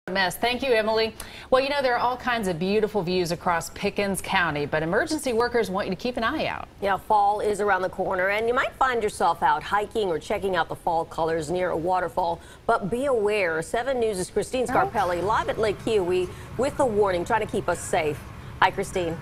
Mess. Thank you, Emily. Well, you know, there are all kinds of beautiful views across Pickens County, but emergency workers want you to keep an eye out. Yeah, fall is around the corner, and you might find yourself out hiking or checking out the fall colors near a waterfall. But be aware, 7 News' Christine Scarpelli live at Lake Kiowee with a warning, trying to keep us safe. Hi, Christine.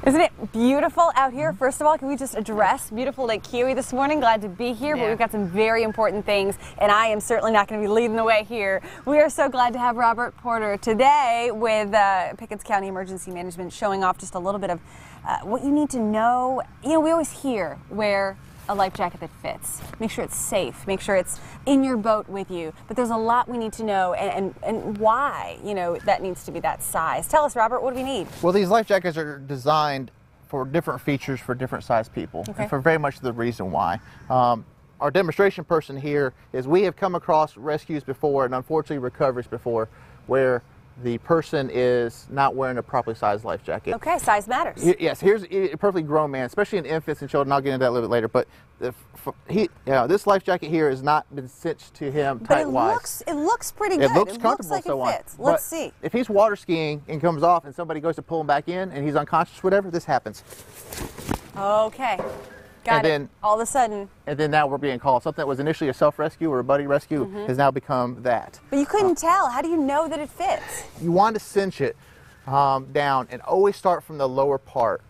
Isn't it beautiful out here? First of all, can we just address beautiful Lake Kiowee this morning? Glad to be here, but we've got some very important things, and I am certainly not going to be leading the way here. We are so glad to have Robert Porter today with Pickens County Emergency Management, showing off just a little bit of what you need to know. You know, we always hear where a life jacket that fits. Make sure it's safe. Make sure it's in your boat with you. But there's a lot we need to know and why, you know, that needs to be that size. Tell us, Robert, what do we need? Well, these life jackets are designed for different features for different size people, and for very much the reason why. Our demonstration person here is we have come across rescues before and unfortunately recoveries before where the person is not wearing a properly sized life jacket. Okay, size matters. Yes, here's a perfectly grown man, especially in infants and children. I'll get into that a little bit later. But this life jacket here has not been cinched to him tight-wise. It looks pretty good. It looks comfortable, like so it fits. Let's see. If he's water skiing and comes off and somebody goes to pull him back in and he's unconscious, whatever, this happens. Okay. Got it. All of a sudden. And then now we're being called. Something that was initially a self-rescue or a buddy rescue has now become that. But you couldn't tell. How do you know that it fits? You want to cinch it down and always start from the lower part.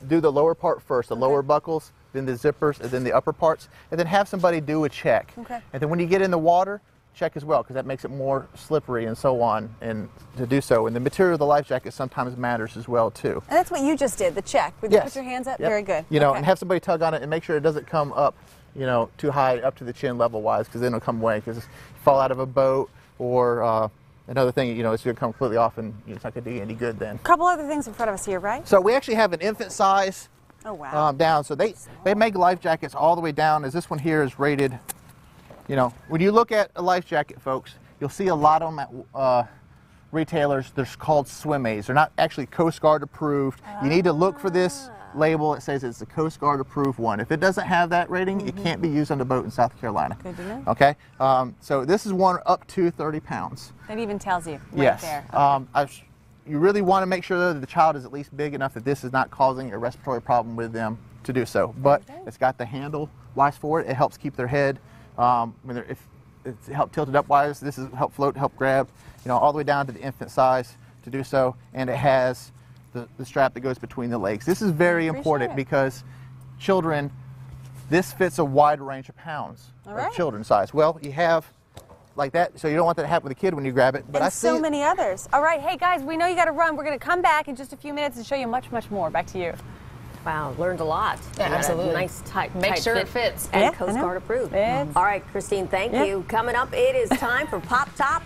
Do the lower part first, the lower buckles, then the zippers, and then the upper parts, and then have somebody do a check. Okay. And then when you get in the water, check as well, because that makes it more slippery and so on, and to do so. And the material of the life jacket sometimes matters as well too. And that's what you just did, the check. Would you put your hands up? Yep. Very good. You know, and have somebody tug on it and make sure it doesn't come up, you know, too high up to the chin level wise, because then it'll come away. Because if you fall out of a boat or another thing, you know, it's going to come completely off, and it's not going to do you any good then. A couple other things in front of us here, right? So we actually have an infant size down. So they make life jackets all the way down, as this one here is rated. You know, when you look at a life jacket, folks, you'll see a lot of them at retailers. They're called swim aids. They're not actually Coast Guard approved. You need to look for this label. It says it's a Coast Guard approved one. If it doesn't have that rating, it can't be used on the boat in South Carolina. Good to know. Okay, so this is one up to 30 pounds. That even tells you right there. Okay. You really want to make sure though, that the child is at least big enough that this is not causing a respiratory problem with them to do so. But it's got the handle wise for it. It helps keep their head. If it's help tilted up wise, this is help float, help grab, you know, all the way down to the infant size to do so. And it has the strap that goes between the legs. This is very important because children, this fits a wide range of pounds of children's size. Well, you have like that, so you don't want that to happen with a kid when you grab it. But and so many others. All right, hey guys, we know you got to run. We're going to come back in just a few minutes and show you much, much more. Back to you. Wow, learned a lot. Yeah, absolutely. Nice tight Make sure fit it fits. And Coast Guard approved. All right, Christine, thank you. Coming up, it is time for Pop Top.